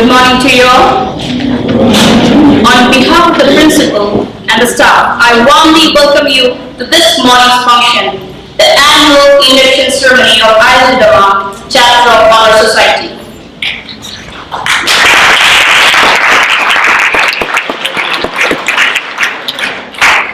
Good morning to you all. On behalf of the principal and the staff, I warmly welcome you to this morning's function, the annual induction ceremony of Dammam, Chapter of Honor Society.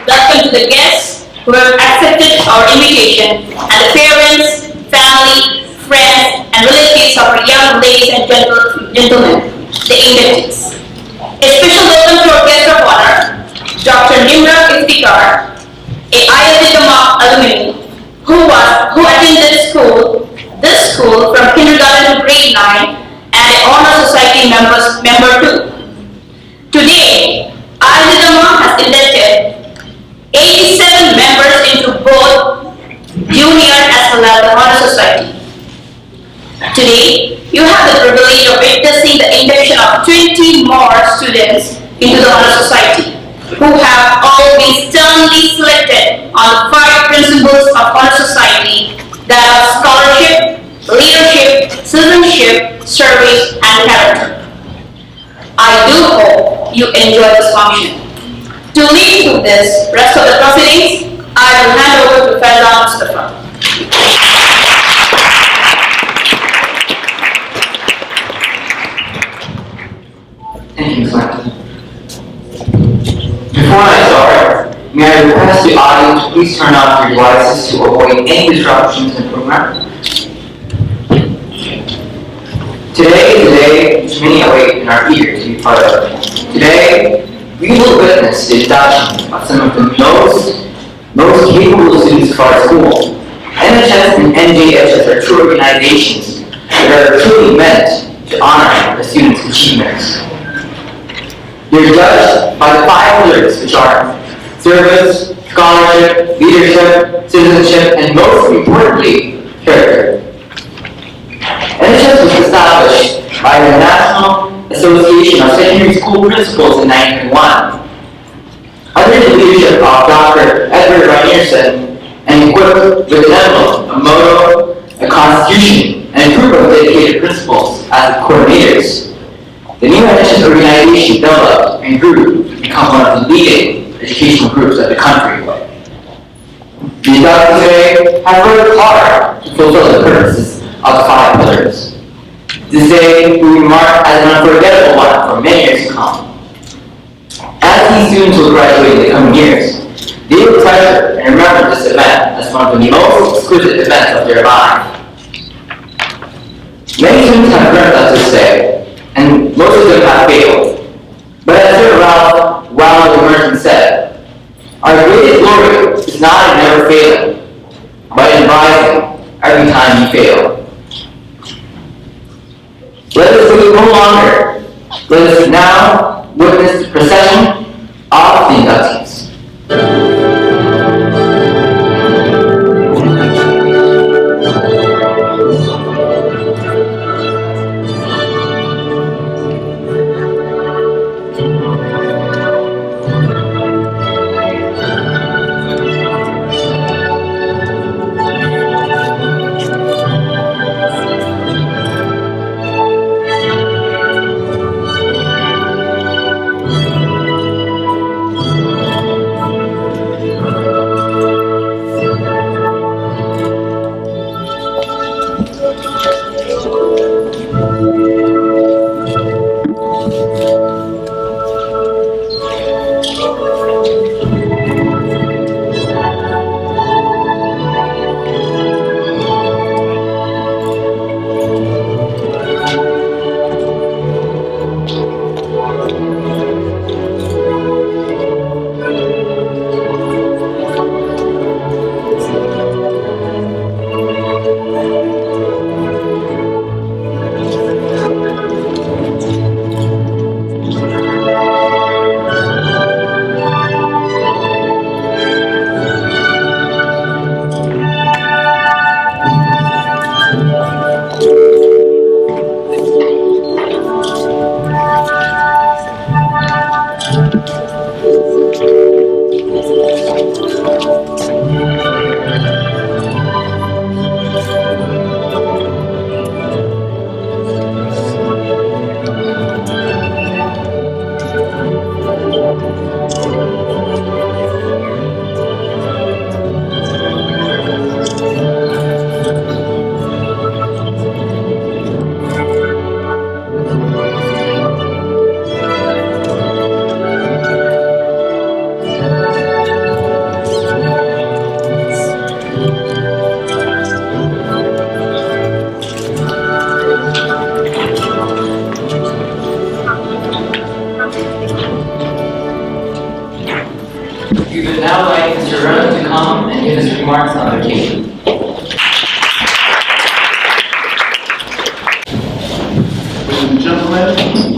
Welcome to the guests who have accepted our invitation and the parents, family, friends, and relatives of our young ladies and gentlemen, the inductees. A special welcome to our guest of honor, Dr. Nimra Iftikhar, a Dammam alumni who attended this school from kindergarten to grade 9 and an honor society member too. Today, Dammam has inducted 87 members into both junior as well as the honor society. Today, you have the privilege of witnessing the induction of 20 more students into the honor society, who have all been sternly selected on the 5 principles of honor society that are scholarship, leadership, citizenship, service, and character. I do hope you enjoy this function. To lead through this rest of the proceedings, I will hand over to Faizan Mustafa. Thank you, Clinton. Before I start, may I request the audience to please turn off your devices to avoid any disruptions in the program. Today is a day which many await and are eager to be part of. Today, we will witness the induction of some of the most capable students of our school. NHS and NJHS are two organizations that are truly meant to honor the students' achievements. You're judged by the 5 pillars, which are service, scholarship, leadership, citizenship, and most importantly, character. NHS was established by the National Association of Secondary School Principals in 1991. Under the leadership of Dr. Edward Reinierson and equipped with an emblem, a motto, a constitution, and a group of dedicated principals as the coordinators, the new NHS organization developed and grew to become one of the leading educational groups of the country. The inductees today have worked hard to fulfill the purposes of the 5 pillars. This day will be marked as an unforgettable one for many years to come. As these students will graduate in the coming years, they will treasure and remember this event as one of the most exquisite events of their life. Many students have learned us this day, and most of them have failed. But as Sir Ralph Waldo Emerson said, our greatest glory is not in never failing, but in rising every time you fail. Let us wait no longer. Let us now witness the procession of the inductees.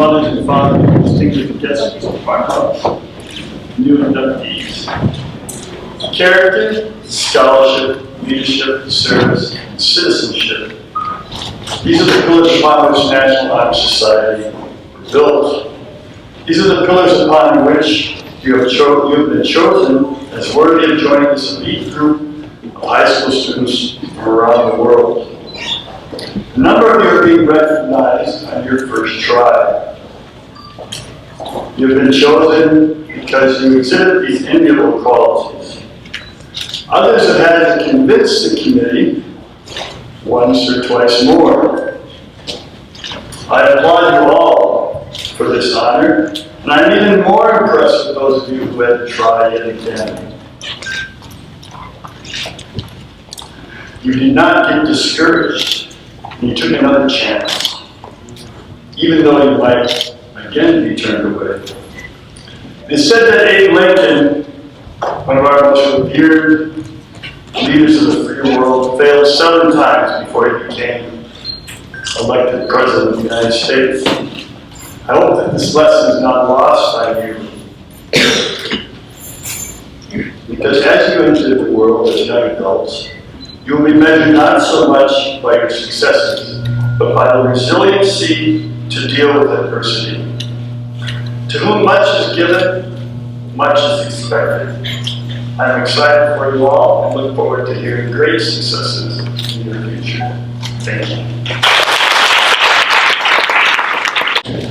mothers and fathers, distinguished guests of our house, new inductees. Character, scholarship, leadership, service, and citizenship. These are the pillars upon which National Honor Society was built. These are the pillars upon which you have been chosen as worthy of joining this elite group of high school students from around the world. A number of you are being recognized on your first try. You've been chosen because you exhibit these enviable qualities. Others have had to convince the committee once or twice more. I applaud you all for this honor, and I'm even more impressed with those of you who had to try yet again. You did not get discouraged, and you took another chance, even though you might again be turned away. It's said that Abe Lincoln, one of our most revered leaders of the free world, failed 7 times before he became elected president of the United States. I hope that this lesson is not lost on you. Because as you enter the world as young adults, you will be measured not so much by your successes, but by the resiliency to deal with adversity. To whom much is given, much is expected. I'm excited for you all and look forward to hearing great successes in your future. Thank you.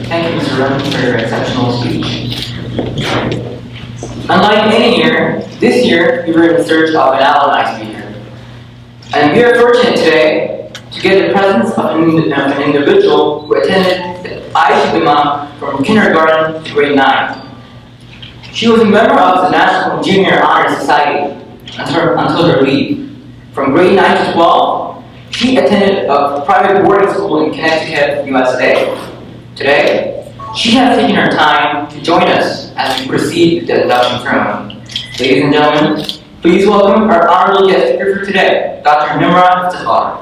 Thank you, Mr. Rowan, for your exceptional speech. Unlike any year, this year we were in search of an alumni speaker. And we are fortunate today to get the presence of an individual who attended the Dammam from kindergarten to grade 9. She was a member of the National Junior Honor Society until her leave. From grade 9 to 12, she attended a private boarding school in Connecticut, USA. Today, she has taken her time to join us as we proceed with the induction ceremony. Ladies and gentlemen, please welcome our honorable guest speaker for today, Dr. Nimrod Zafar.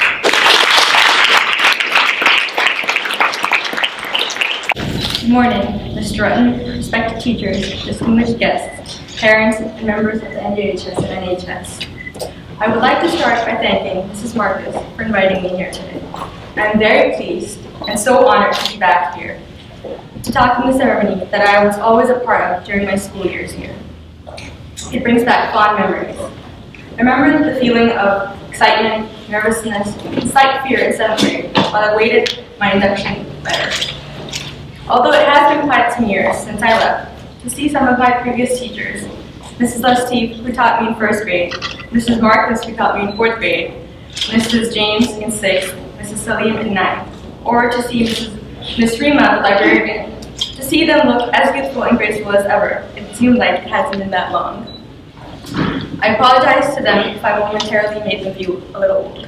Good morning, Mr. Rutten, respected teachers, distinguished guests, parents, and members of the NJHS and NHS. I would like to start by thanking Mrs. Marcus for inviting me here today. I am very pleased and so honored to be back here to talk in the ceremony that I was always a part of during my school years here. It brings back fond memories. I remember the feeling of excitement, nervousness, and slight fear in 7th grade while I awaited my induction letter. Although it has been quite some years since I left, to see some of my previous teachers, Mrs. Lustig, who taught me in 1st grade, Mrs. Marcus, who taught me in 4th grade, Mrs. James in 6th, Mrs. Salim in 9th, or to see Miss Rima, the librarian, to see them look as youthful and graceful as ever. It seemed like it hasn't been that long. I apologize to them if I momentarily made them feel a little old.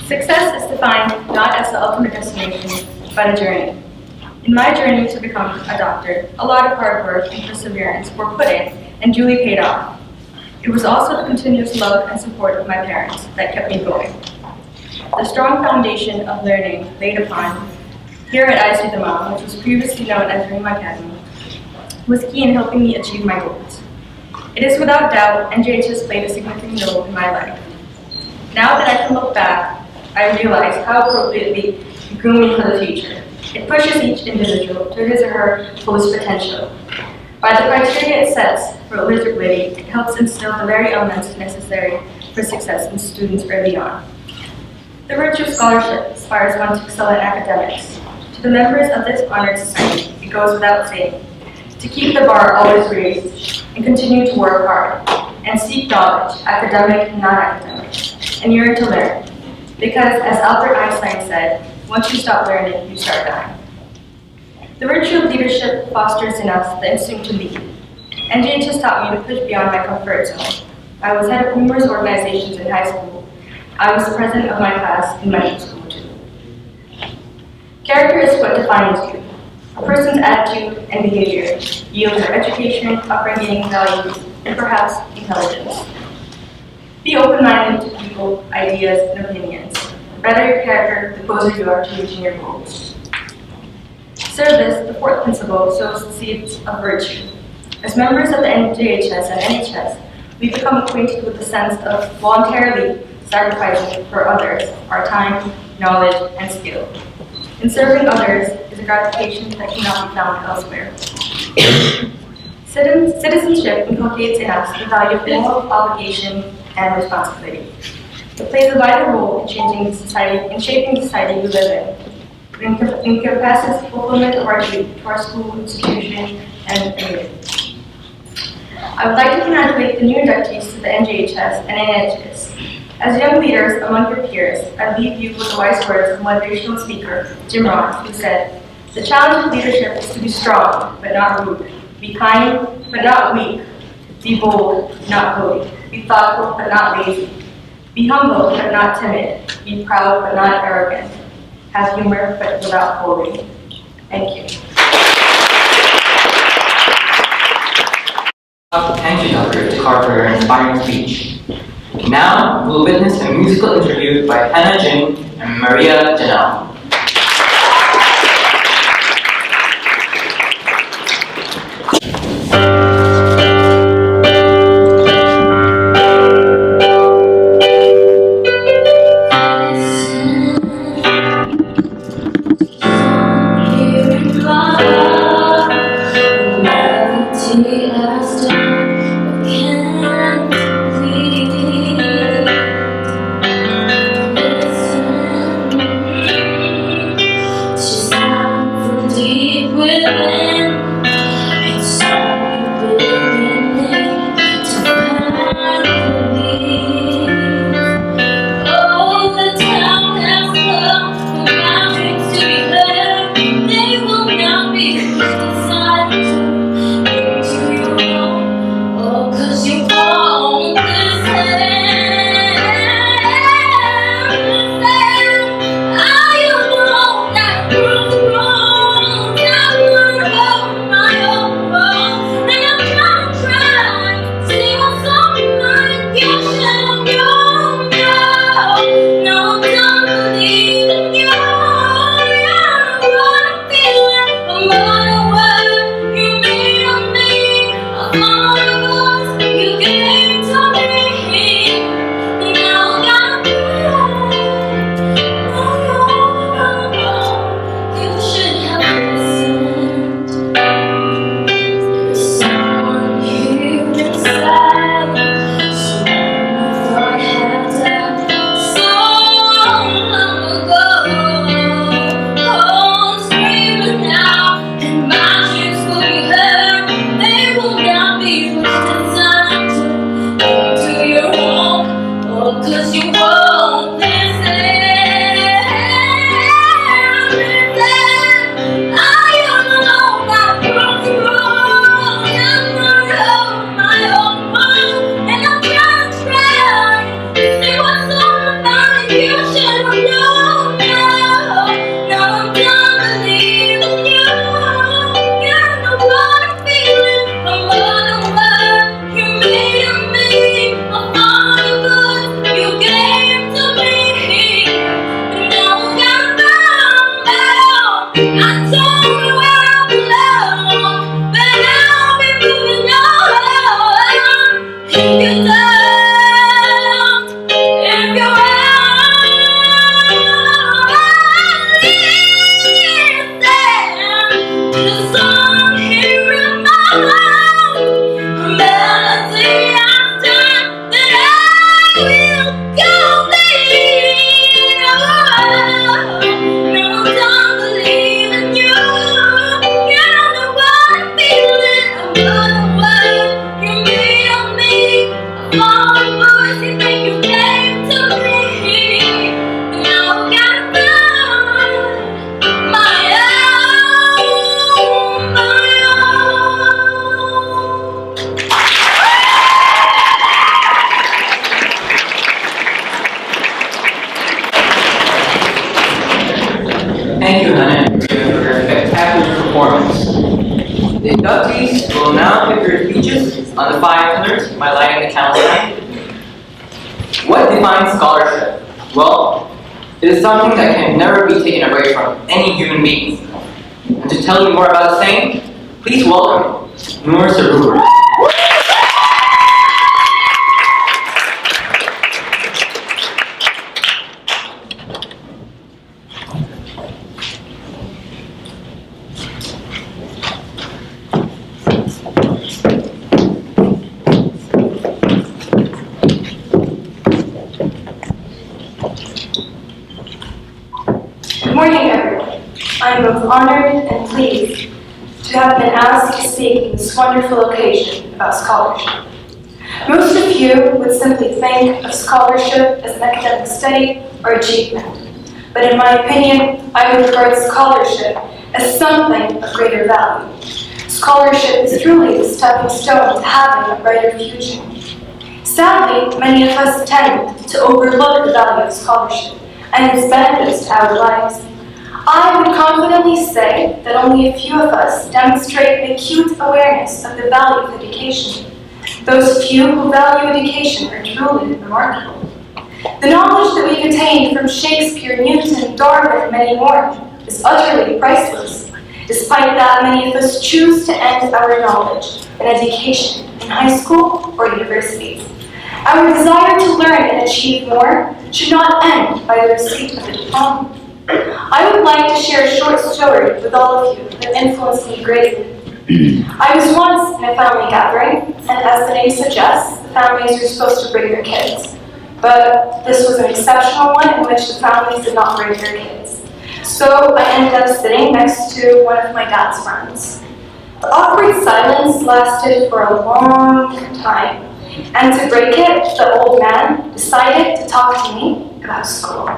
Success is defined not as the ultimate destination, but a journey. In my journey to become a doctor, a lot of hard work and perseverance were put in and duly paid off. It was also the continuous love and support of my parents that kept me going. The strong foundation of learning laid upon here at IC Dammam, which was previously known as Rima Academy, was key in helping me achieve my goals. It is without doubt NJHS played a significant role in my life. Now that I can look back, I realize how appropriately it grew me for the future. It pushes each individual to his or her fullest potential. By the criteria it sets for eligibility, it helps instill the very elements necessary for success in students early on. The virtue of scholarship inspires one to excel in academics. To the members of this honored society, it goes without saying, to keep the bar always raised and continue to work hard and seek knowledge, academic and non-academic, and yearn to learn. Because as Albert Einstein said, once you stop learning, you start dying. The virtue of leadership fosters in us the instinct to lead. NJHS taught me to push beyond my comfort zone. I was head of numerous organizations in high school. I was the president of my class in medical school too. Character is what defines you. A person's attitude and behavior yields their education, upbringing, values, and perhaps intelligence. Be open-minded to people, ideas, and opinions. The better your character, the closer you are to reaching your goals. Service, the fourth principle, sows the seeds of virtue. As members of the NJHS and NHS, we become acquainted with the sense of voluntarily sacrificing for others our time, knowledge, and skill. In serving others is a gratification that cannot be found elsewhere. Citizenship inculcates in us the value of moral obligation and responsibility. It plays a vital role in shaping the society we live in. It encompasses fulfillment of our duty to our school, institution, and community. I would like to congratulate the new inductees to the NJHS and NHS. As young leaders among your peers, I leave you with the wise words of motivational speaker Jim Rohn, who said, "The challenge of leadership is to be strong, but not rude. Be kind, but not weak. Be bold, not bully. Be thoughtful, but not lazy. Be humble, but not timid. Be proud, but not arrogant. Have humor, but without bullying." Thank you. Thank you, Dr. Takar, for your inspiring speech. Now, we'll witness a musical interview by Hannah Jin and Maria Janelle. Thank you, Hannah, for your spectacular performance. The inductees will now give their speeches on the 5 pillars by lighting the candle sign. What defines scholarship? Well, it is something that can never be taken away from any human being. And And to tell you more about the same, please welcome Noor Sarur. Good morning, everyone. I am both honored and pleased to have been asked to speak on this wonderful occasion about scholarship. Most of you would simply think of scholarship as an academic study or achievement, but in my opinion, I would regard scholarship as something of greater value. Scholarship is truly the stepping stone to having a brighter future. Sadly, many of us tend to overlook the value of scholarship and its benefits to our lives. I would confidently say that only a few of us demonstrate an acute awareness of the value of education. Those few who value education are truly remarkable. The knowledge that we've attained from Shakespeare, Newton, Darwin, and many more is utterly priceless. Despite that, many of us choose to end our knowledge and education in high school or universities. Our desire to learn and achieve more should not end by the receipt of a diploma. I would like to share a short story with all of you that influenced me greatly. I was once in a family gathering, and as the name suggests, the families were supposed to bring their kids. But this was an exceptional one in which the families did not bring their kids. So I ended up sitting next to one of my dad's friends. The awkward silence lasted for a long time, and to break it, the old man decided to talk to me about school.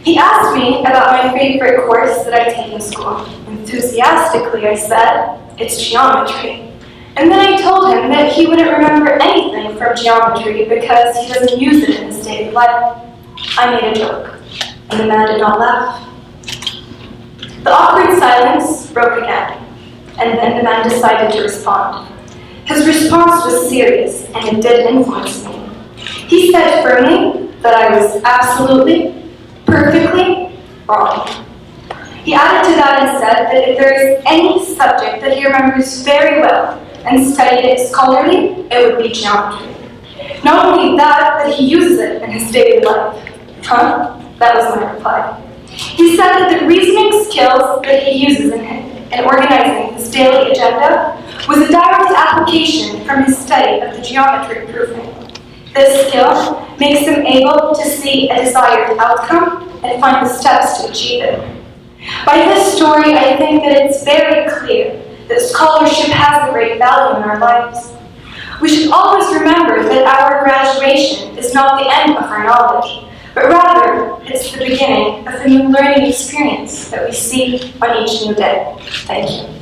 He asked me about my favorite course that I take in school. Enthusiastically, I said, it's geometry. And then I told him that he wouldn't remember anything from geometry because he doesn't use it in his daily life. I made a joke, and the man did not laugh. The awkward silence broke again, and then the man decided to respond. His response was serious, and it did influence me. He said firmly that I was absolutely, perfectly wrong. He added to that and said that if there is any subject that he remembers very well and studied it scholarly, it would be geometry. Not only that, but he uses it in his daily life. Huh? That was my reply. He said that the reasoning skills that he uses in organizing his daily agenda was a direct application from his study of the geometry proofing. This skill makes him able to see a desired outcome and find the steps to achieve it. By this story, I think that it's very clear that scholarship has a great value in our lives. We should always remember that our graduation is not the end of our knowledge, but rather it's the beginning of a new learning experience that we see on each new day. Thank you.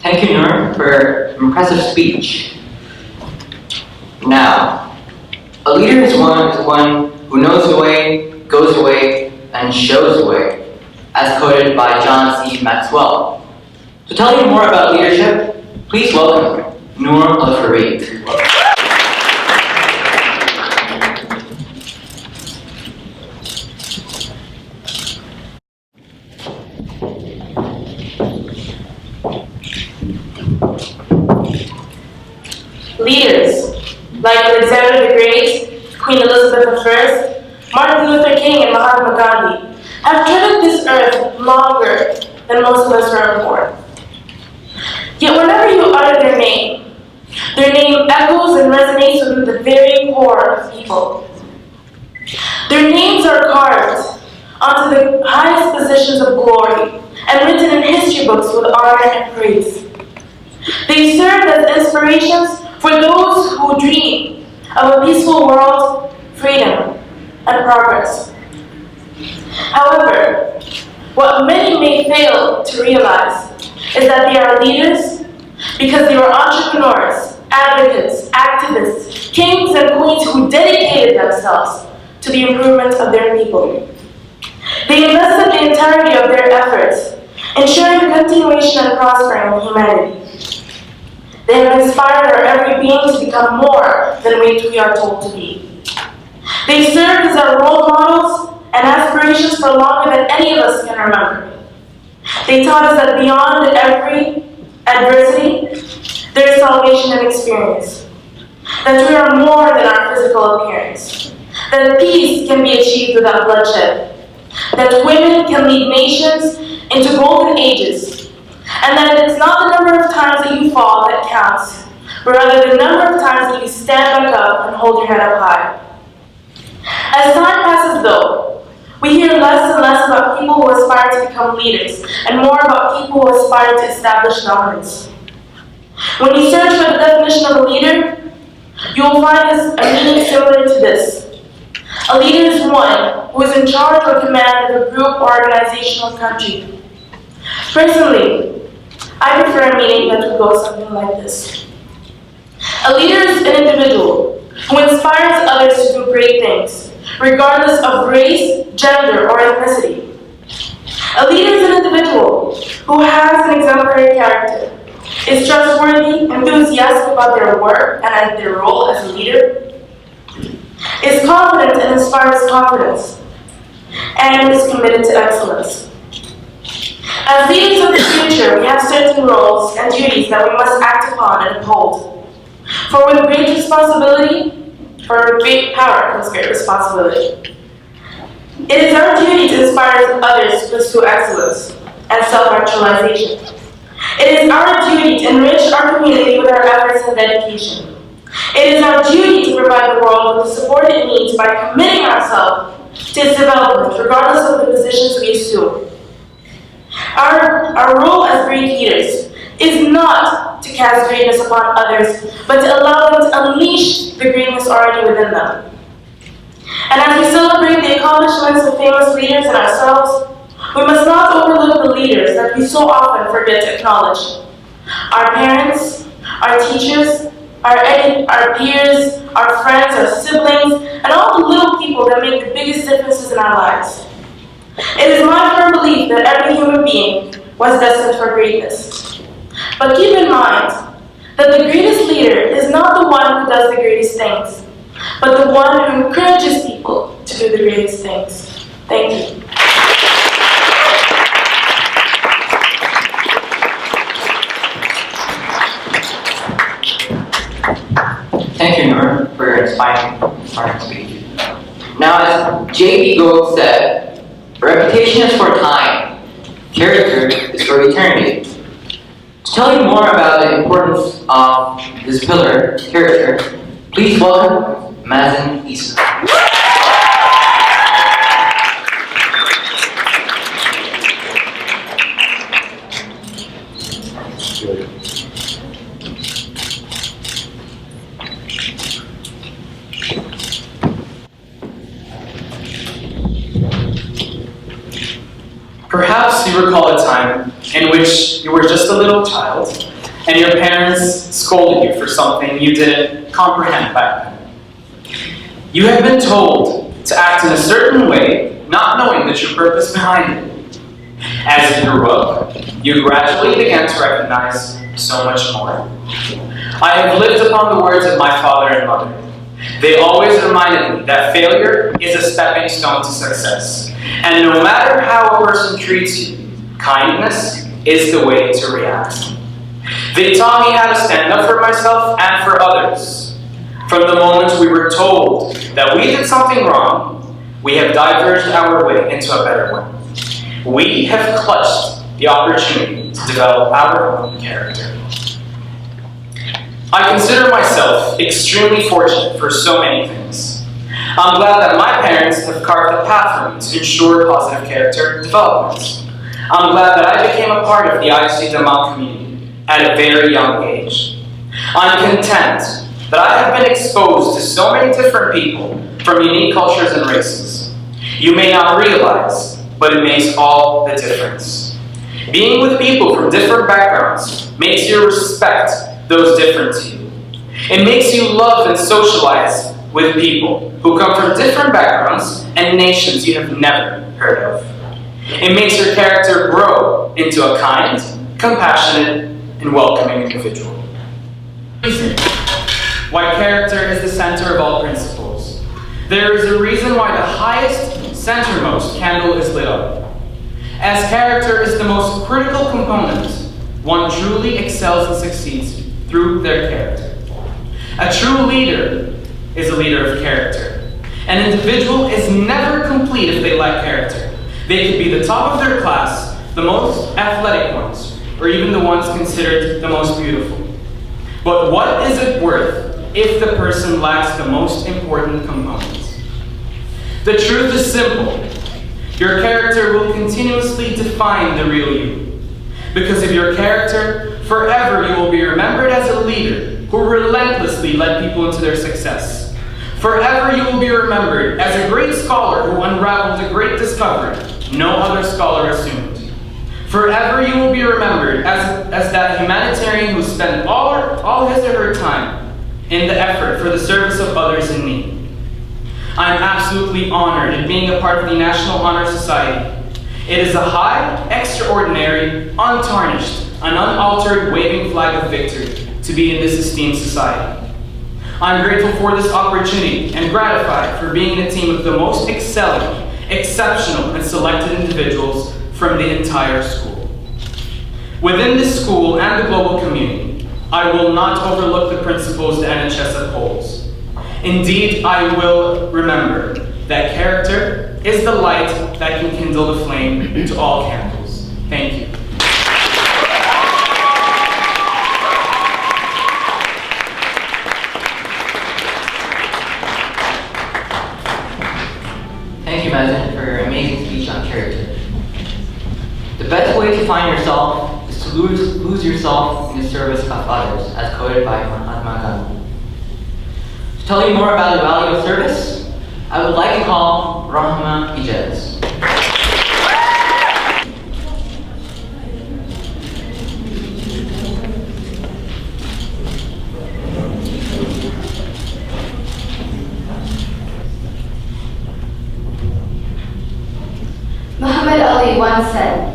Thank you, Noor, for an impressive speech. Now, a leader is one who knows the way, goes the way, and shows the way, as quoted by John C. Maxwell. To tell you more about leadership, please welcome Noor Al-Fareed. Leaders like Alexander the Great, Queen Elizabeth I, Martin Luther King, and Mahatma Gandhi have treaded this earth longer than most of us were born. Yet whenever you utter their name echoes and resonates within the very core of people. Their names are carved onto the highest positions of glory and written in history books with honor and praise. They served as inspirations for those who dream of a peaceful world, freedom, and progress. However, what many may fail to realize is that they are leaders because they were entrepreneurs, advocates, activists, kings and queens who dedicated themselves to the improvement of their people. They invested the entirety of their efforts, ensuring the continuation and prospering of humanity. They have inspired our every being to become more than we are told to be. They served as our role models and aspirations for longer than any of us can remember. They taught us that beyond every adversity, there is salvation and experience. That we are more than our physical appearance. That peace can be achieved without bloodshed. That women can lead nations into golden ages. And that it's not the number of times that you fall that counts, but rather the number of times that you stand back up and hold your head up high. As time passes though, we hear less and less about people who aspire to become leaders and more about people who aspire to establish dominance. When you search for the definition of a leader, you will find a meaning similar to this. A leader is one who is in charge or command of a group, organization, or country. Personally, I prefer a meaning that would go something like this. A leader is an individual who inspires others to do great things, regardless of race, gender, or ethnicity. A leader is an individual who has an exemplary character, is trustworthy, enthusiastic about their work and their role as a leader, is confident and inspires confidence, and is committed to excellence. As leaders of the future, we have certain roles and duties that we must act upon and uphold. For with great responsibility, or with great power comes great responsibility. It is our duty to inspire others to pursue excellence and self-actualization. It is our duty to enrich our community with our efforts and dedication. It is our duty to provide the world with the support it needs by committing ourselves to its development, regardless of the positions we assume. Our role as great leaders is not to cast greatness upon others, but to allow them to unleash the greatness already within them. And as we celebrate the accomplishments of famous leaders and ourselves, we must not overlook the leaders that we so often forget to acknowledge. Our parents, our teachers, our peers, our friends, our siblings, and all the little people that make the biggest differences in our lives. It is my firm belief that every human being was destined for greatness. But keep in mind that the greatest leader is not the one who does the greatest things, but the one who encourages people to do the greatest things. Thank you. Thank you, Noor, for your inspiring speech. Now, as J.B. Gould said, reputation is for time, character is for eternity. To tell you more about the importance of this pillar, character, please welcome Mazen Issa. Perhaps you recall a time in which you were just a little child and your parents scolded you for something you didn't comprehend back then. You had been told to act in a certain way, not knowing the true purpose behind it. As you grew up, you gradually began to recognize so much more. I have lived upon the words of my father and mother. They always reminded me that failure is a stepping stone to success. And no matter how a person treats you, kindness is the way to react. They taught me how to stand up for myself and for others. From the moment we were told that we did something wrong, we have diverged our way into a better one. We have clutched the opportunity to develop our own character. I consider myself extremely fortunate for so many things. I'm glad that my parents have carved a path for me to ensure positive character development. I'm glad that I became a part of the IC Dammam community at a very young age. I'm content that I have been exposed to so many different people from unique cultures and races. You may not realize, but it makes all the difference. Being with people from different backgrounds makes you respect those different to you. It makes you love and socialize with people who come from different backgrounds and nations you have never heard of. It makes your character grow into a kind, compassionate, and welcoming individual. Reason why character is the center of all principles. There is a reason why the highest, centermost candle is lit up. As character is the most critical component, one truly excels and succeeds through their character. A true leader is a leader of character. An individual is never complete if they lack character. They could be the top of their class, the most athletic ones, or even the ones considered the most beautiful. But what is it worth if the person lacks the most important components? The truth is simple. Your character will continuously define the real you. Because of your character, forever you will be remembered as a leader who relentlessly led people into their success. Forever you will be remembered as a great scholar who unraveled a great discovery no other scholar assumed. Forever you will be remembered as that humanitarian who spent all his or her time in the effort for the service of others in need. I am absolutely honored in being a part of the National Honor Society. It is a high, extraordinary, untarnished, and unaltered waving flag of victory to be in this esteemed society. I am grateful for this opportunity and gratified for being in a team of the most excelling, exceptional, and selected individuals from the entire school. Within this school and the global community, I will not overlook the principles the NHS upholds. Indeed, I will remember that character is the light that can kindle the flame to all candles. Thank you. Thank you, Mazen, for your amazing speech on character. The best way to find yourself is to lose yourself in the service of others, as quoted by Mahatma Gandhi. To tell you more about the value of service, I would like to call Rahma Ijaz. Muhammad Ali once said,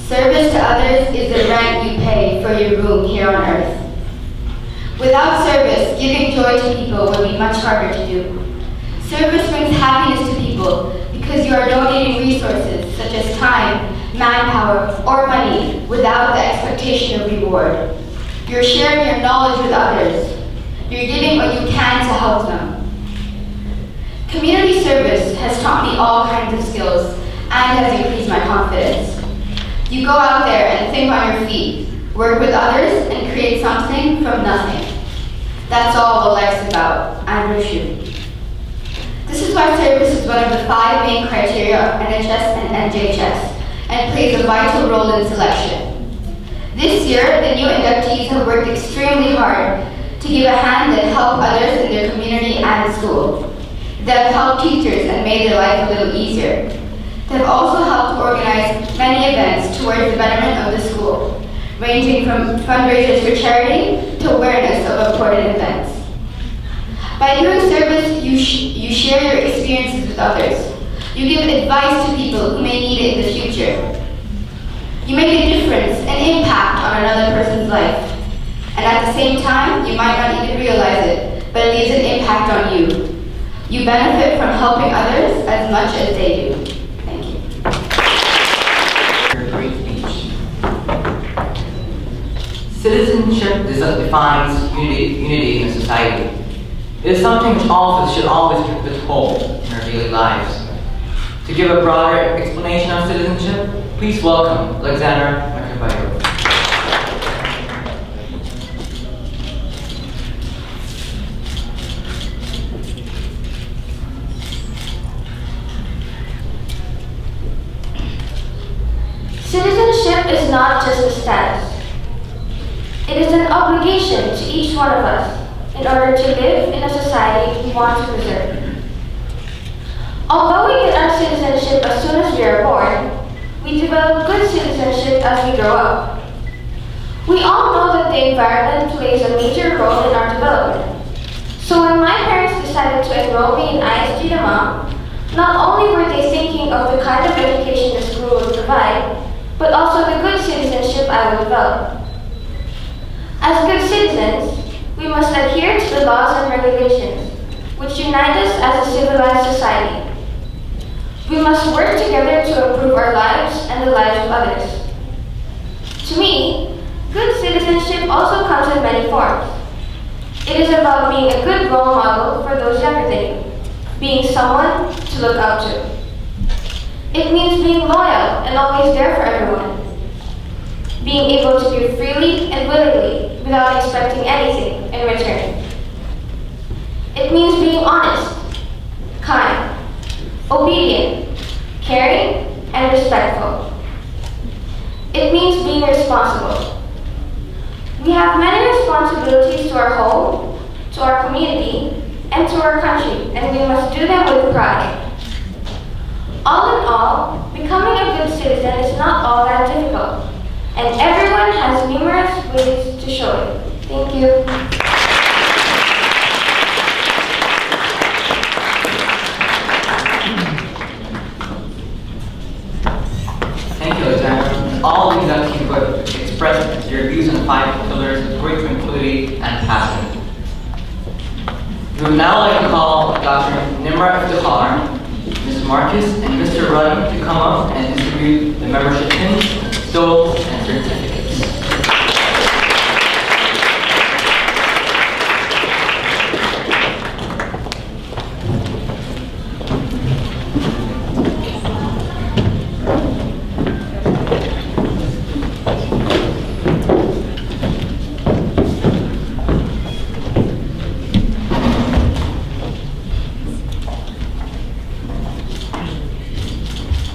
"Service to others is the rent you pay for your room here on earth." Without service, giving joy to people would be much harder to do. Service brings happiness to people because you are donating resources such as time, manpower, or money without the expectation of reward. You're sharing your knowledge with others. You're giving what you can to help them. Community service has taught me all kinds of skills and has increased my confidence. You go out there and think on your feet, work with others, and create something from nothing. That's all what life's about, and Rushu. This is why service is one of the 5 main criteria of NHS and NJHS, and plays a vital role in selection. This year, the new inductees have worked extremely hard to give a hand and help others in their community and school. They have helped teachers and made their life a little easier. They have also helped organize many events towards the betterment of the school, ranging from fundraisers for charity to awareness of important events. By doing service, you share your experiences with others. You give advice to people who may need it in the future. You make a difference, an impact on another person's life. And at the same time, you might not even realize it, but it leaves an impact on you. You benefit from helping others as much as they do. Thank you. Your great speech. Citizenship defines unity in a society. It is something which all of us should always withhold in our daily lives. To give a broader explanation of citizenship, please welcome Alexander McIntyre. Citizenship is not just a status. It is an obligation to each one of us in order to live in a society we want to preserve. Although we get our citizenship as soon as we are born, we develop good citizenship as we grow up. We all know that the environment plays a major role in our development. So when my parents decided to enroll me in ISG Dammam, not only were they thinking of the kind of education the school would provide, but also the good citizenship I would develop. As good citizens, we must adhere to the laws and regulations which unite us as a civilized society. We must work together to improve our lives and the lives of others. To me, good citizenship also comes in many forms. It is about being a good role model for those younger than you, being someone to look up to. It means being loyal and always there for everyone. Being able to give freely and willingly without expecting anything in return. It means being honest, kind, obedient, caring, and respectful. It means being responsible. We have many responsibilities to our home, to our community, and to our country, and we must do them with pride. All in all, becoming a good citizen is not all that difficult, and everyone has numerous ways to show it. Thank you. Thank you, Alexander. All the inductees who have expressed their views on the 5 pillars with great tranquility and passion. We would now like to call Dr. Nimrat Iftikhar, Ms. Marcus, and Mr. Rudden to come up and distribute the membership pins, stoles, and certificates.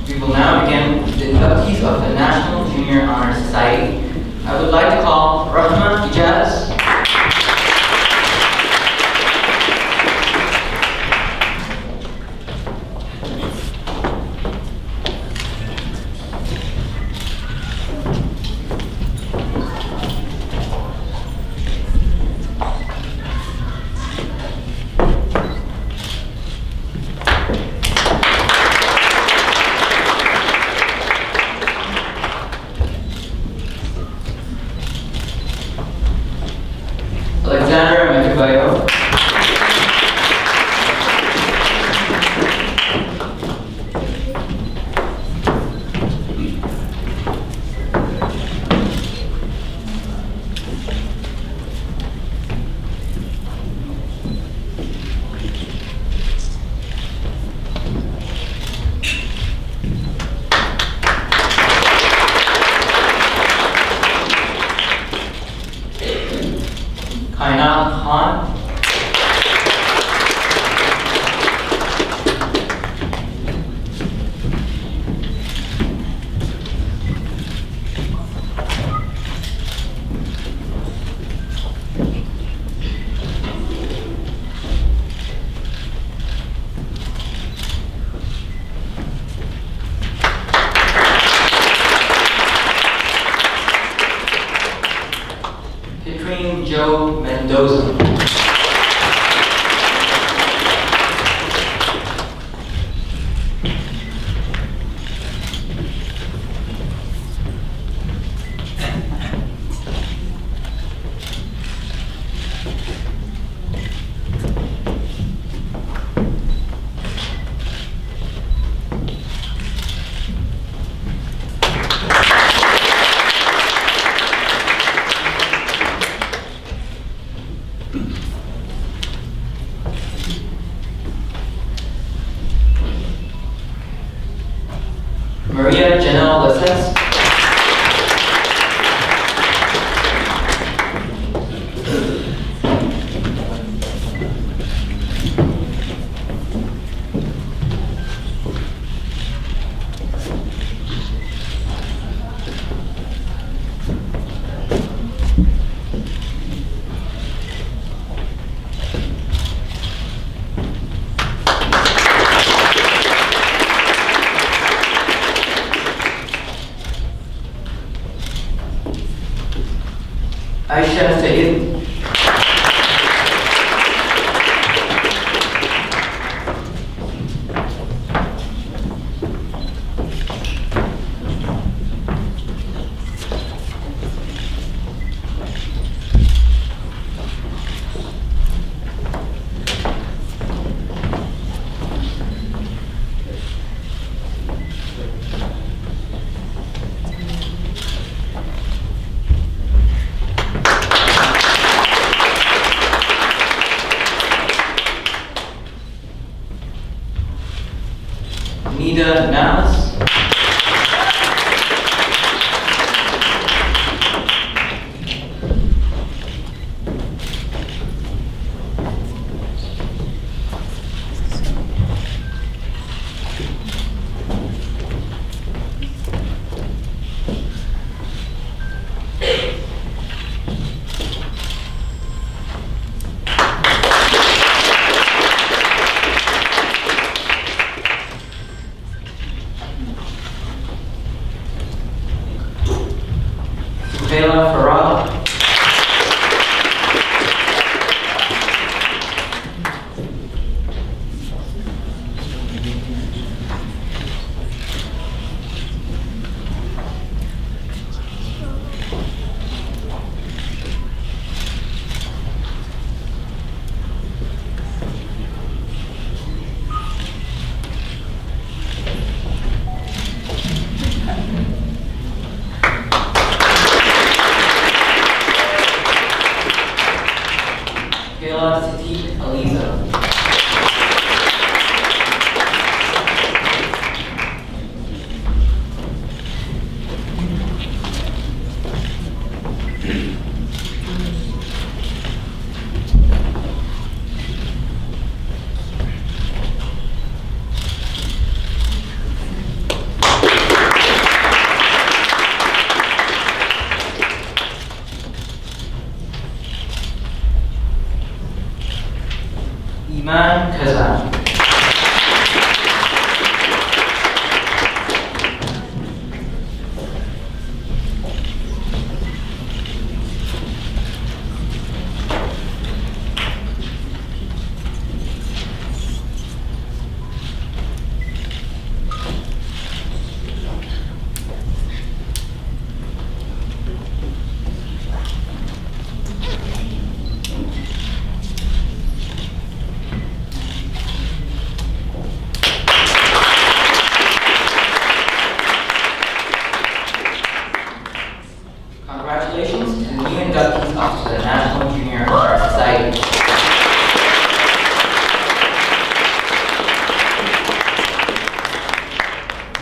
We will now begin with the inductees of the National Junior Honor Society. I would like to call Rahma Ijaz, Alexander Metibayo, Kainat Khan, Katrine Joe Mendoza, Maria Janelle Lesses, Aisha Said, Michaela Farah. Kayla Siti Aliza. Iman Kazan. Congratulations to the new inductees of the National Junior Honor Society.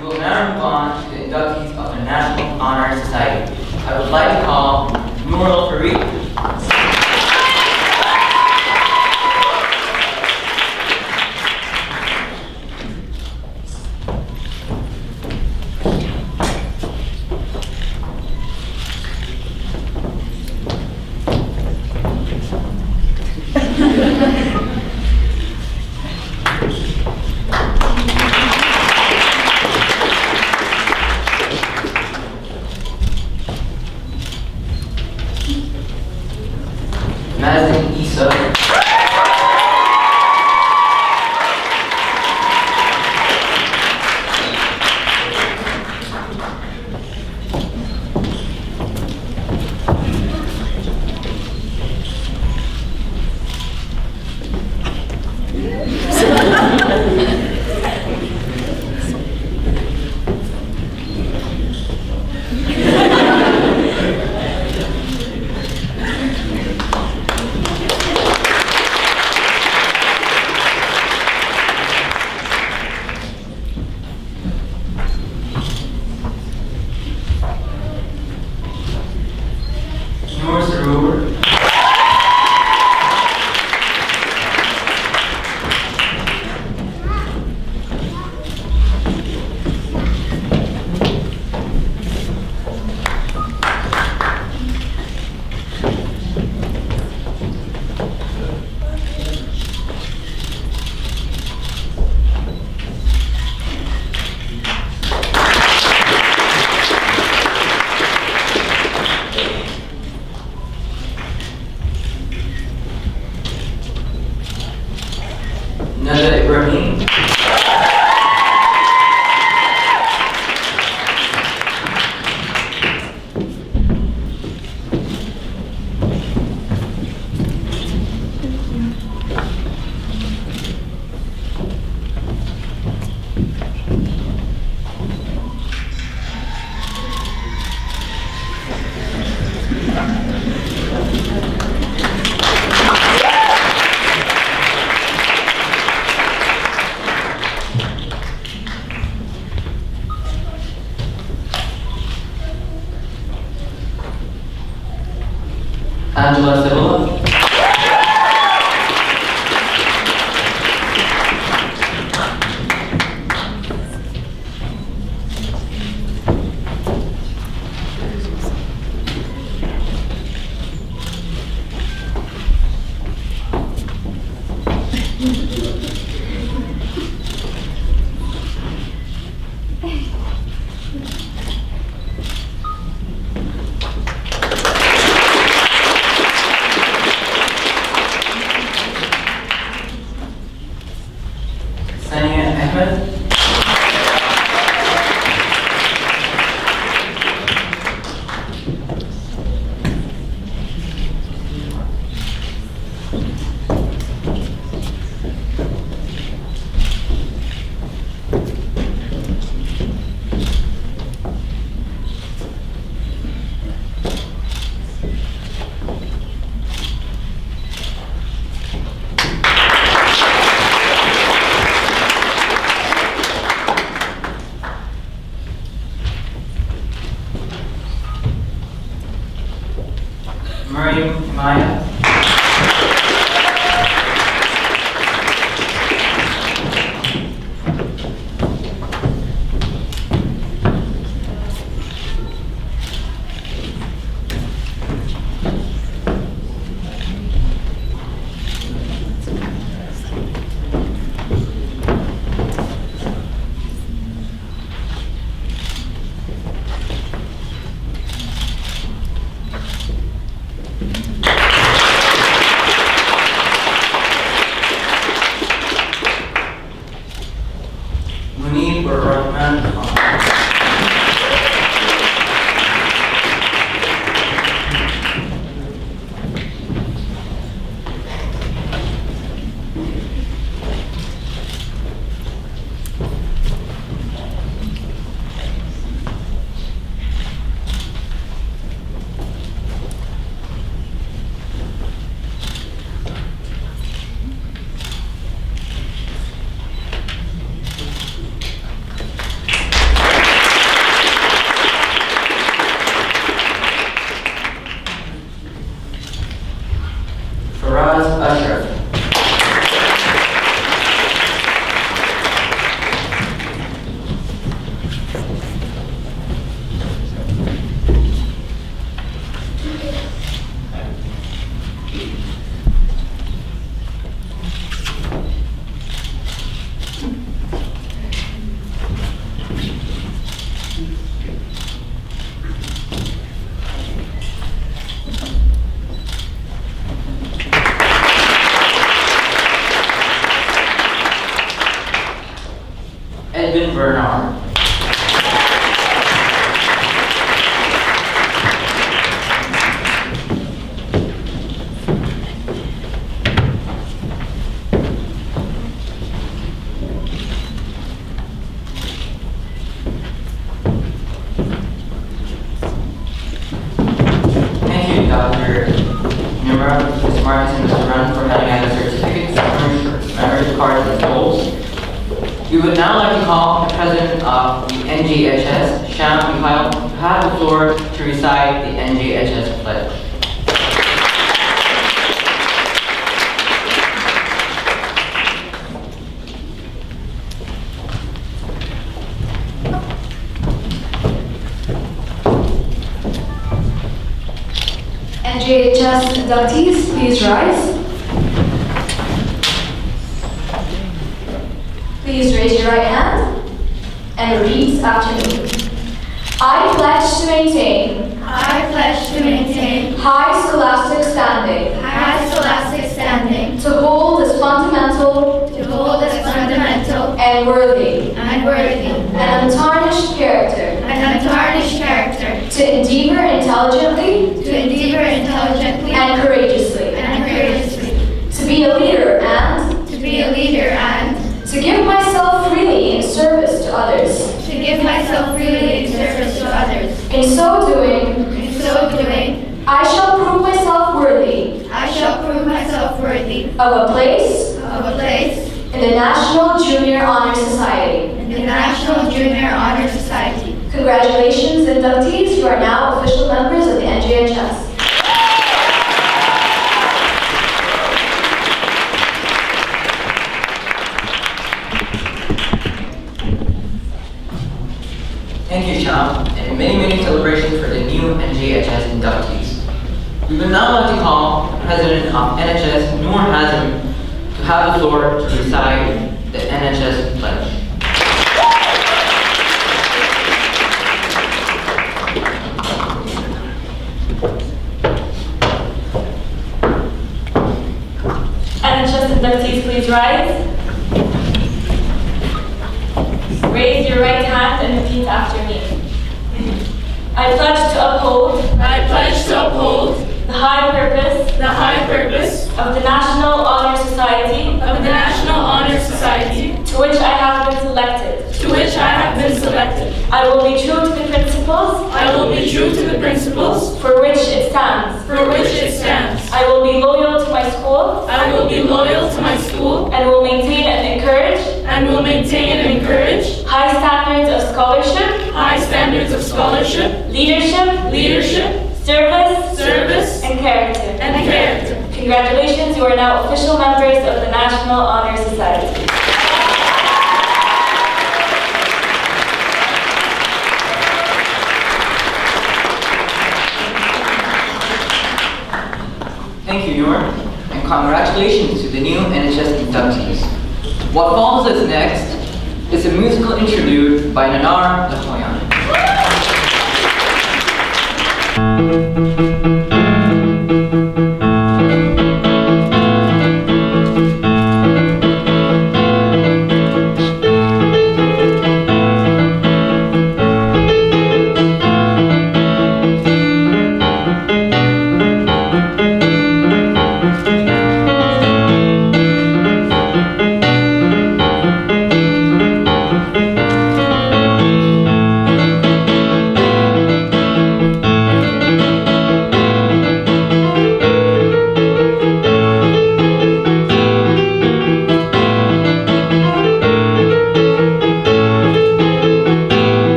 We will now move on to the inductees of the National Honor Society. I would like to call Nurul Farid. Mazin Isa. Noor Sarur. Nada Ibrahim. Angela Silva. Maya. Bernard. Thank you, Dr. Nimra, Ms. Marcus, and Mr. Run for having out the certificates, memory cards, and tools. We would now like to call the President of the NJHS, Sham Mikhail, to have the floor to recite the NJHS pledge. NJHS inductees, please rise. Please raise your right hand and repeat after me. I pledge to maintain high scholastic standing to hold as fundamental and worthy and untarnished character to endeavor intelligently and courageously to be a leader and to give myself freely in service to others. In so doing, I shall prove myself worthy of a place in the National Junior Honor Society. Congratulations, inductees. You are now official members of the NJHS. Thank you, Sham, and many celebrations for the new NJHS inductees. We would now like to call the President of NHS, Noor Hazem, to have the floor to recite the NHS pledge. NHS inductees, please rise. Raise your right hand and repeat after me. I pledge to uphold the high purpose of the National Honor Society to which I have been selected. I will be true to the principles for which it stands. I will be loyal to my school and will maintain and encourage high standards of scholarship, leadership, service, and character. And character. Congratulations, you are now official members of the National Honor Society. Thank you, Noor, and congratulations to the new NHS inductees. What follows us next is a musical interlude by Nanar Lahoyan.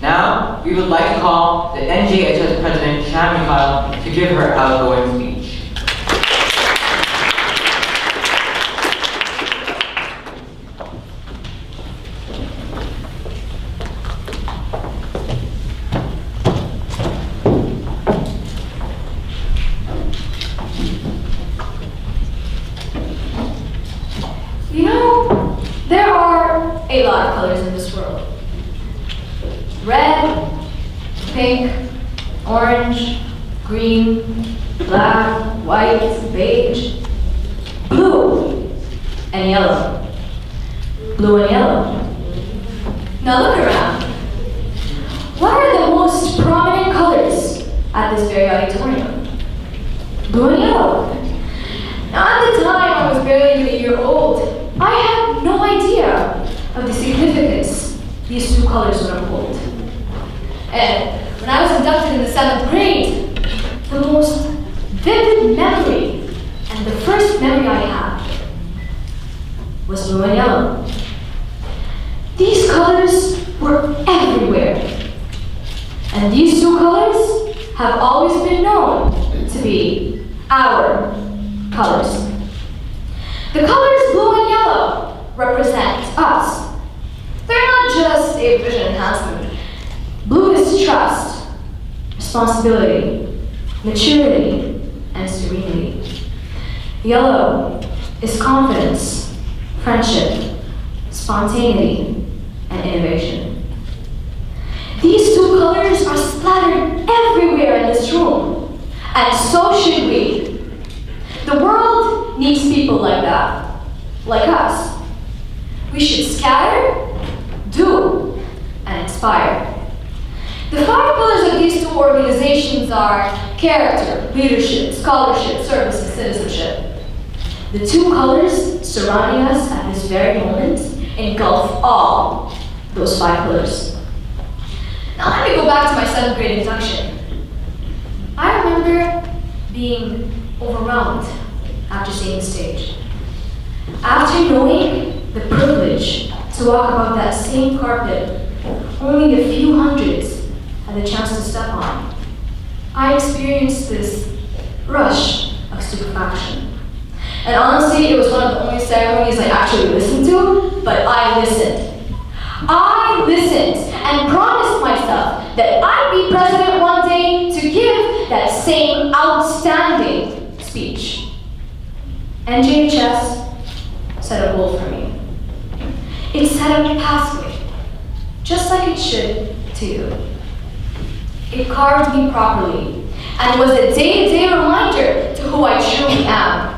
Now, we would like to call the NJHS President, Shan Mikhail, to give her outgoing speech. You know, there are a lot of colors in this world. Red, pink, orange, green, black, white, beige, blue, and yellow. Blue and yellow. Now look around. What are the most prominent colors at this very auditorium? Blue and yellow. Now at the time I was barely a year old, I had no idea of the significance these two colors would uphold. And when I was inducted in the 7th grade, the most vivid memory and the first memory I had was blue and yellow. These colors were everywhere. And these two colors have always been known to be our colors. The colors blue and yellow represent us. They're not just a vision enhancement. Blue is trust, responsibility, maturity, and serenity. Yellow is confidence, friendship, spontaneity, and innovation. These two colors are splattered everywhere in this room, and so should we. The world needs people like that, like us. We should scatter, do, and inspire. The 5 pillars of these 2 organizations are character, leadership, scholarship, service, and citizenship. The 2 colors surrounding us at this very moment engulf all those 5 pillars. Now let me go back to my 7th grade induction. I remember being overwhelmed after seeing the stage. After knowing the privilege to walk above that same carpet only a few hundreds had the chance to step on, I experienced this rush of stupefaction. And honestly, it was one of the only ceremonies I actually listened to, but I listened. I listened and promised myself that I'd be president one day to give that same outstanding speech. NJHS set a goal for me. It set a pathway, just like it should to you. It carved me properly and was a day-to-day reminder to who I truly am.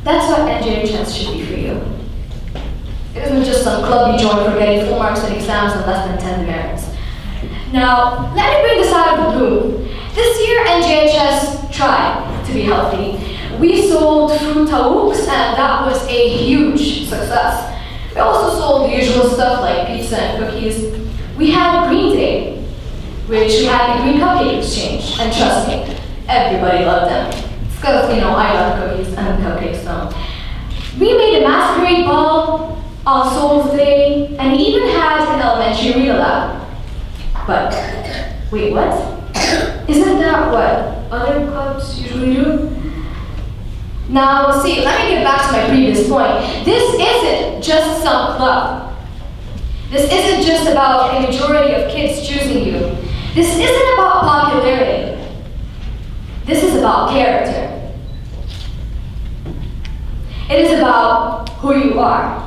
That's what NJHS should be for you. It isn't just some club you join for getting full marks in exams and less than 10 demerits. Now, let me bring this out of the blue. This year, NJHS tried to be healthy. We sold fruit tawuks, and that was a huge success. We also sold the usual stuff like pizza and cookies. We had Green Day, which we had the Green Cupcake Exchange, and trust me, everybody loved them. It's because, I love cookies and cupcakes, so. We made a masquerade ball, All Souls Day, and even had an elementary read aloud. But, wait, what? Isn't that what other clubs usually do? Now, see, let me get back to my previous point. This isn't just some club. This isn't just about a majority of kids choosing you. This isn't about popularity. This is about character. It is about who you are.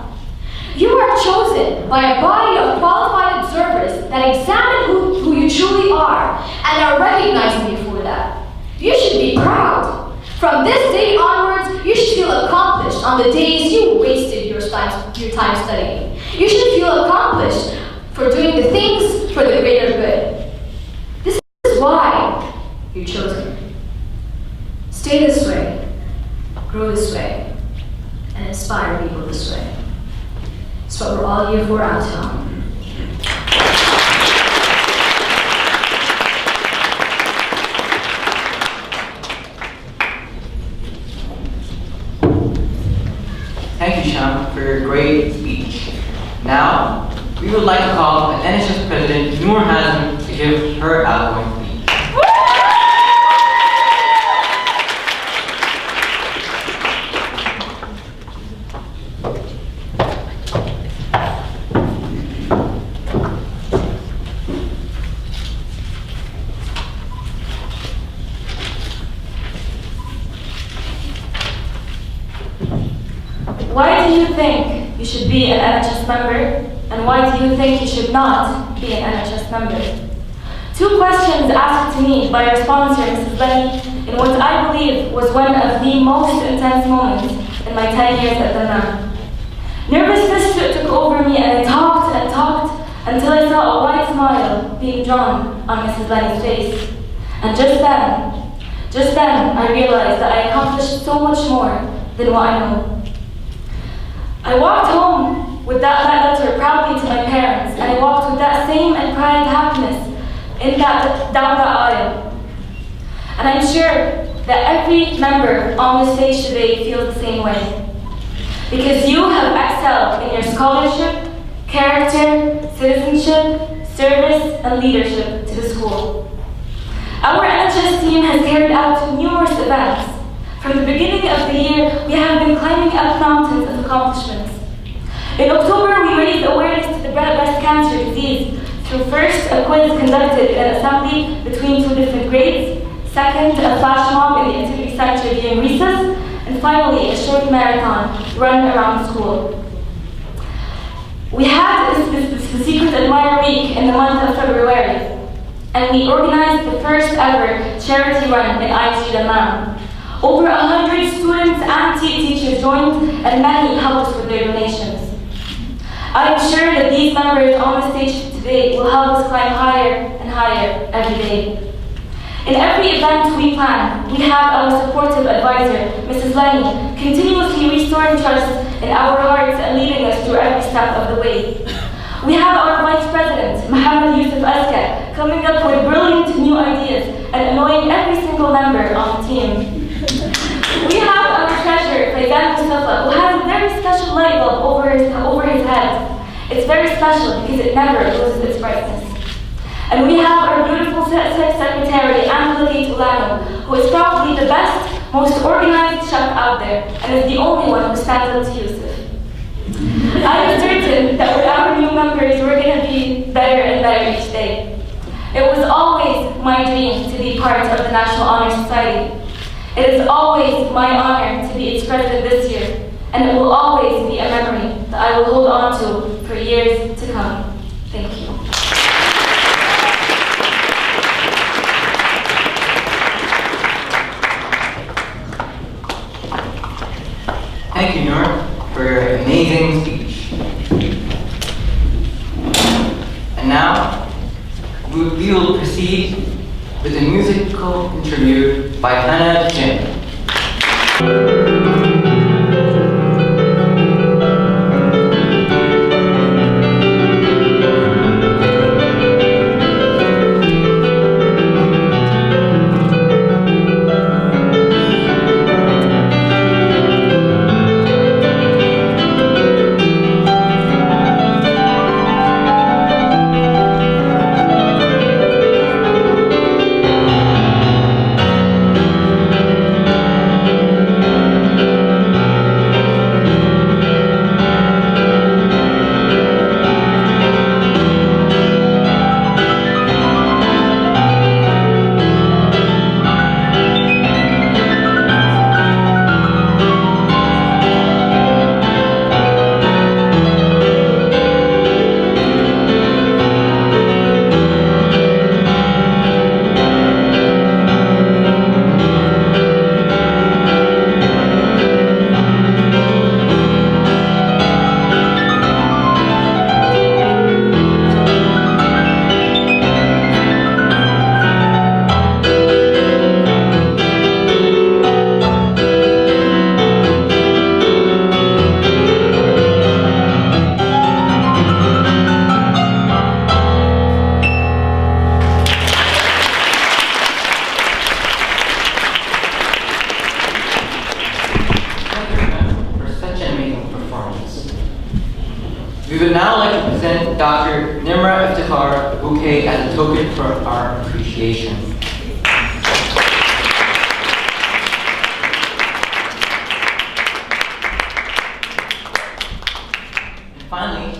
You are chosen by a body of qualified observers that examine who you truly are and are recognizing you for that. You should be proud. From this day onwards, you should feel accomplished on the days you wasted your time studying. You should feel accomplished for doing the things for the greater good. This is why you're chosen. Stay this way, grow this way, and inspire people this way. It's what we're all here for, Anton. Thank you, Sham, for your great speech. Now, we would like to call on NHS President Noor Hazm to give her outgoing speech. Why do you think you should be an NHS member, and why do you think you should not be an NHS member? Two questions asked to me by our sponsor, Mrs. Lenny, in what I believe was one of the most intense moments in my 10 years at Dammam. Nervousness took over me, and I talked and talked until I saw a wide smile being drawn on Mrs. Lenny's face. And just then, I realized that I accomplished so much more than what I know. I walked home with that letter proudly to my parents, and I walked with that same and pride happiness down that aisle. And I'm sure that every member on the stage today feels the same way. Because you have excelled in your scholarship, character, citizenship, service, and leadership to the school. Our NHS team has carried out numerous events. From the beginning of the year, we have been climbing up mountains of accomplishments. In October, we raised awareness to the breast cancer disease through first a quiz conducted in an assembly between two different grades, second a flash mob in the activity center during recess, and finally a short marathon run around the school. We had the Secret Admirer Week in the month of February, and we organized the first ever charity run in IG Dammam. Over 100 students and teachers joined, and many helped us with their donations. I am sure that these members on the stage today will help us climb higher and higher every day. In every event we plan, we have our supportive advisor, Mrs. Lenny, continuously restoring trust in our hearts and leading us through every step of the way. We have our Vice President, Mohammed Yusuf Aska, coming up with brilliant new ideas and annoying every single member on the team. We have our treasurer, Faizan Mustafa, who has a very special light bulb over his head. It's very special because it never loses its brightness. And we have our beautiful secretary, Angela Tulano, who is probably the best most organized chef out there, and is the only one who stands up to Yusuf. I am certain that with our new members, we're going to be better and better each day. It was always my dream to be part of the National Honor Society. It is always my honor to be its president this year, and it will always be a memory that I will hold on to for years to come. Thank you. Thank you, Noor, for your amazing speech. And now, we will proceed with a musical interview by Hannah Jim. We would now like to present Dr. Nimra Iftikhar a bouquet as a token for our appreciation. And finally,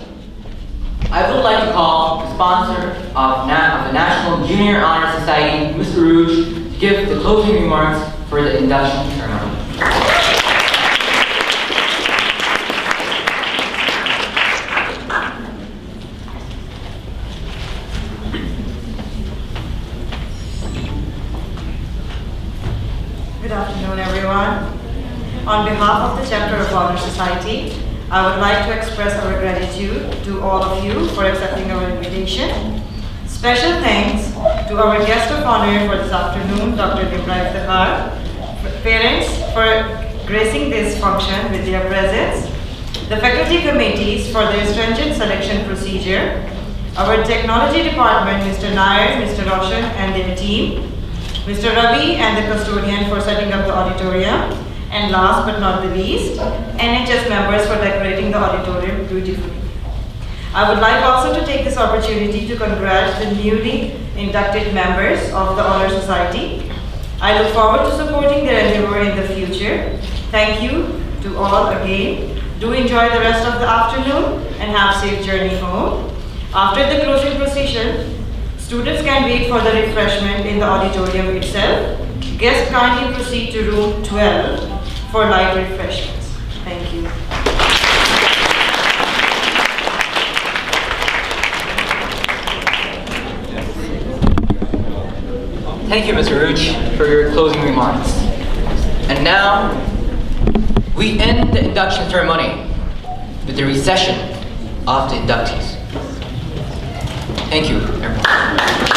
I would like to call the sponsor of the National Junior Honor Society, Mr. Rouge, to give the closing remarks for the induction ceremony. Good afternoon, everyone. On behalf of the Chapter of Honor Society, I would like to express our gratitude to all of you for accepting our invitation. Special thanks to our guest of honor for this afternoon, Dr. Nimra Iftikhar, parents for gracing this function with their presence, the faculty committees for their stringent selection procedure, our technology department, Mr. Nair, Mr. Roshan, and their team, Mr. Ravi and the custodian for setting up the auditorium, and last but not the least, NHS members for decorating the auditorium beautifully. I would like also to take this opportunity to congratulate the newly inducted members of the Honor Society. I look forward to supporting their endeavor in the future. Thank you to all again. Do enjoy the rest of the afternoon and have a safe journey home. After the closing procession, students can wait for the refreshment in the auditorium itself. Guests kindly proceed to room 12 for light refreshments. Thank you. Thank you, Mr. Rouge, for your closing remarks. And now, we end the induction ceremony with the recession of the inductees. Thank you, everyone.